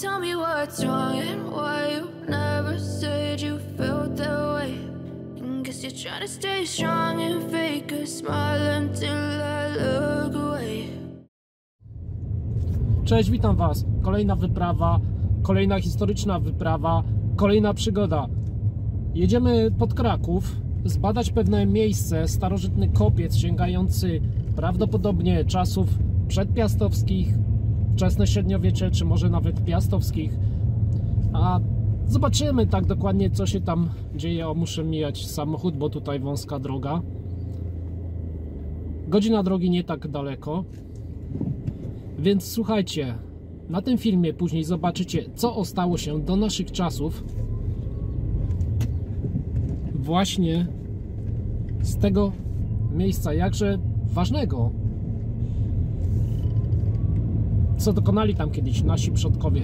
tell me what's wrong and why you never said you felt that way. And guess you're trying to stay strong and fake a smile until I look away. Cześć, witam Was. Kolejna wyprawa, kolejna historyczna wyprawa, kolejna przygoda. Jedziemy pod Kraków, zbadać pewne miejsce, starożytny kopiec sięgający prawdopodobnie czasów przedpiastowskich, wczesne średniowiecze, czy może nawet piastowskich. A zobaczymy tak dokładnie, co się tam dzieje. O, muszę mijać samochód, bo tutaj wąska droga. Godzina drogi nie tak daleko. Więc słuchajcie, na tym filmie później zobaczycie, co ostało się do naszych czasów właśnie z tego miejsca, jakże ważnego, co dokonali tam kiedyś nasi przodkowie.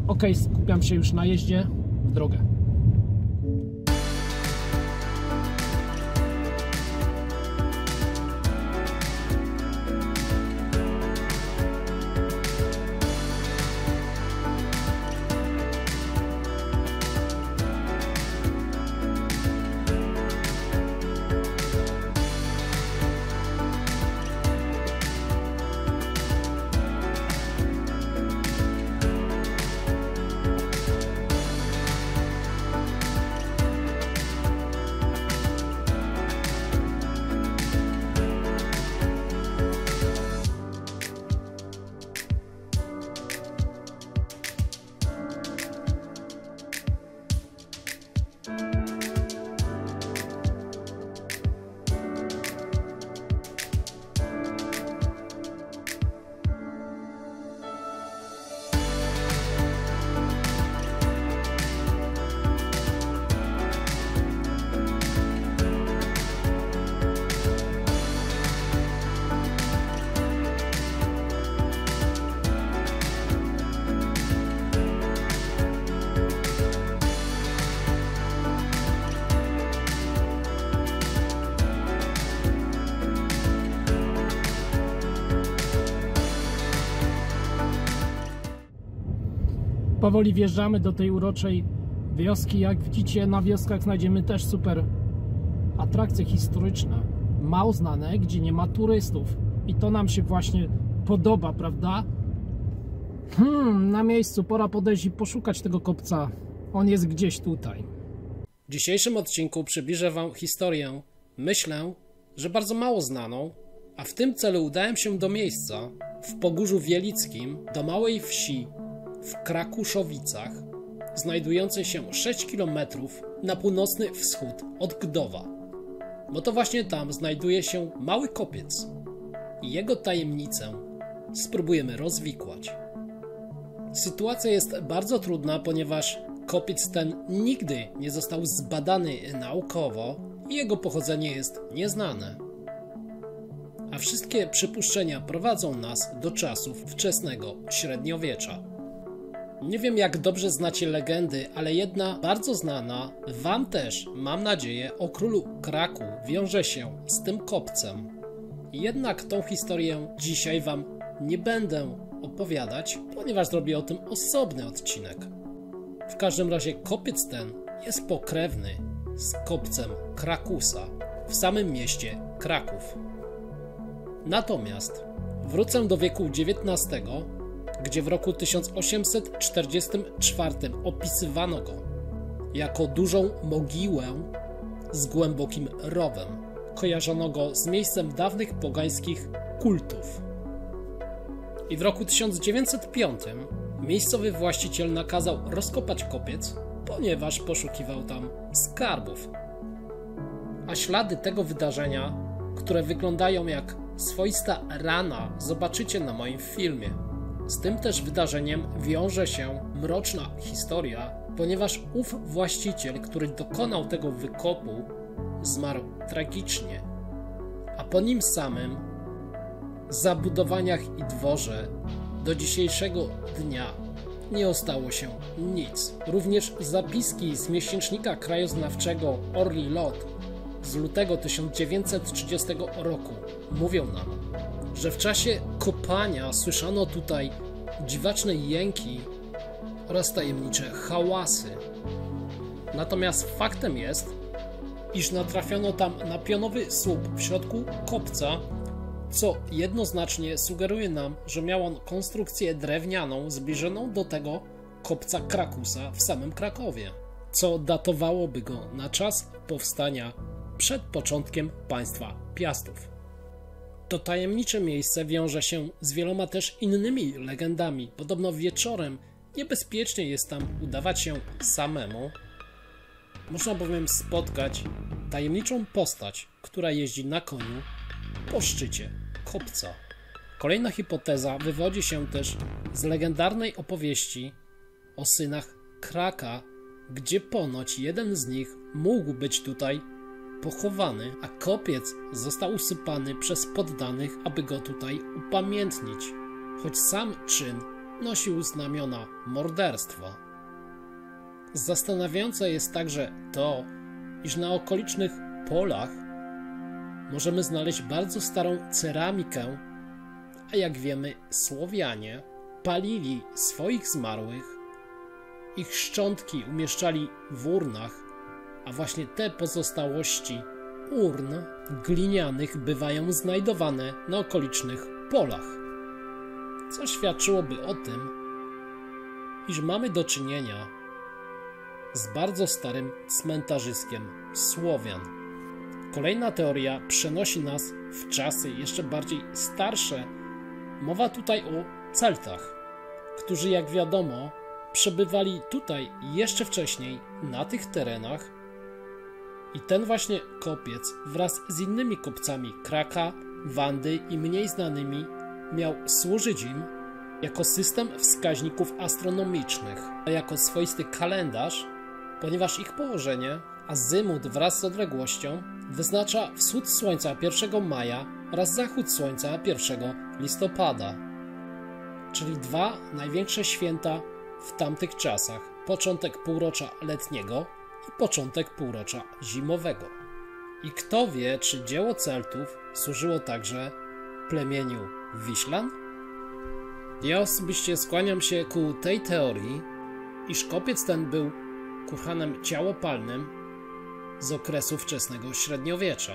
Ok, skupiam się już na jeździe w drogę. Powoli wjeżdżamy do tej uroczej wioski. Jak widzicie, na wioskach znajdziemy też super atrakcje historyczne, mało znane, gdzie nie ma turystów. I to nam się właśnie podoba, prawda? Na miejscu pora podejść i poszukać tego kopca. On jest gdzieś tutaj. W dzisiejszym odcinku przybliżę Wam historię, myślę, że bardzo mało znaną, a w tym celu udałem się do miejsca w Pogórzu Wielickim, do małej wsi w Krakuszowicach, znajdującej się 6 km na północny wschód od Gdowa. Bo to właśnie tam znajduje się mały kopiec i jego tajemnicę spróbujemy rozwikłać. Sytuacja jest bardzo trudna, ponieważ kopiec ten nigdy nie został zbadany naukowo i jego pochodzenie jest nieznane. A wszystkie przypuszczenia prowadzą nas do czasów wczesnego średniowiecza. Nie wiem, jak dobrze znacie legendy, ale jedna bardzo znana, Wam też, mam nadzieję, o królu Kraku wiąże się z tym kopcem. Jednak tą historię dzisiaj Wam nie będę opowiadać, ponieważ zrobię o tym osobny odcinek. W każdym razie kopiec ten jest pokrewny z kopcem Krakusa w samym mieście Kraków. Natomiast wrócę do wieku XIX, gdzie w roku 1844 opisywano go jako dużą mogiłę z głębokim rowem. Kojarzono go z miejscem dawnych pogańskich kultów. I w roku 1905 miejscowy właściciel nakazał rozkopać kopiec, ponieważ poszukiwał tam skarbów. A ślady tego wydarzenia, które wyglądają jak swoista rana, zobaczycie na moim filmie. Z tym też wydarzeniem wiąże się mroczna historia, ponieważ ów właściciel, który dokonał tego wykopu, zmarł tragicznie, a po nim samym zabudowaniach i dworze do dzisiejszego dnia nie ostało się nic. Również zapiski z miesięcznika krajoznawczego Orli Lot z lutego 1930 roku mówią nam, że w czasie kopania słyszano tutaj dziwaczne jęki oraz tajemnicze hałasy. Natomiast faktem jest, iż natrafiono tam na pionowy słup w środku kopca, co jednoznacznie sugeruje nam, że miał on konstrukcję drewnianą zbliżoną do tego kopca Krakusa w samym Krakowie, co datowałoby go na czas powstania przed początkiem państwa Piastów. To tajemnicze miejsce wiąże się z wieloma też innymi legendami. Podobno wieczorem niebezpiecznie jest tam udawać się samemu. Można bowiem spotkać tajemniczą postać, która jeździ na koniu po szczycie kopca. Kolejna hipoteza wywodzi się też z legendarnej opowieści o synach Kraka, gdzie ponoć jeden z nich mógł być tutaj pochowany, a kopiec został usypany przez poddanych, aby go tutaj upamiętnić, choć sam czyn nosił znamiona morderstwa. Zastanawiające jest także to, iż na okolicznych polach możemy znaleźć bardzo starą ceramikę, a jak wiemy, Słowianie palili swoich zmarłych, ich szczątki umieszczali w urnach, a właśnie te pozostałości urn glinianych bywają znajdowane na okolicznych polach, co świadczyłoby o tym, iż mamy do czynienia z bardzo starym cmentarzyskiem Słowian. Kolejna teoria przenosi nas w czasy jeszcze bardziej starsze. Mowa tutaj o Celtach, którzy, jak wiadomo, przebywali tutaj jeszcze wcześniej na tych terenach i ten właśnie kopiec wraz z innymi kopcami Kraka, Wandy i mniej znanymi miał służyć im jako system wskaźników astronomicznych, a jako swoisty kalendarz, ponieważ ich położenie, azymut wraz z odległością, wyznacza wschód słońca 1 maja oraz zachód słońca 1 listopada, czyli dwa największe święta w tamtych czasach, początek półrocza letniego i początek półrocza zimowego. I kto wie, czy dzieło Celtów służyło także plemieniu Wiślan? Ja osobiście skłaniam się ku tej teorii, iż kopiec ten był kurhanem ciałopalnym z okresu wczesnego średniowiecza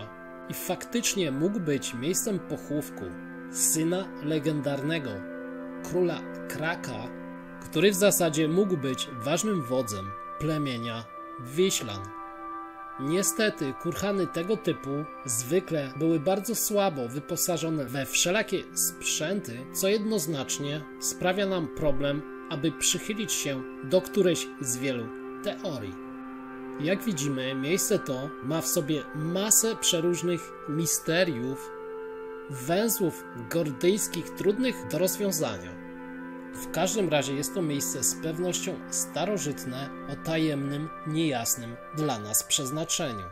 i faktycznie mógł być miejscem pochówku syna legendarnego króla Kraka, który w zasadzie mógł być ważnym wodzem plemienia Wiślan. Niestety kurhany tego typu zwykle były bardzo słabo wyposażone we wszelakie sprzęty, co jednoznacznie sprawia nam problem, aby przychylić się do którejś z wielu teorii. Jak widzimy, miejsce to ma w sobie masę przeróżnych misteriów, węzłów gordyjskich trudnych do rozwiązania. W każdym razie jest to miejsce z pewnością starożytne o tajemnym, niejasnym dla nas przeznaczeniu.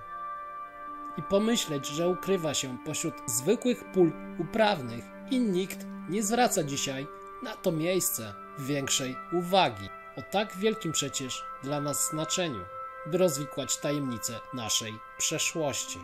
I pomyśleć, że ukrywa się pośród zwykłych pól uprawnych i nikt nie zwraca dzisiaj na to miejsce większej uwagi, o tak wielkim przecież dla nas znaczeniu, by rozwikłać tajemnice naszej przeszłości.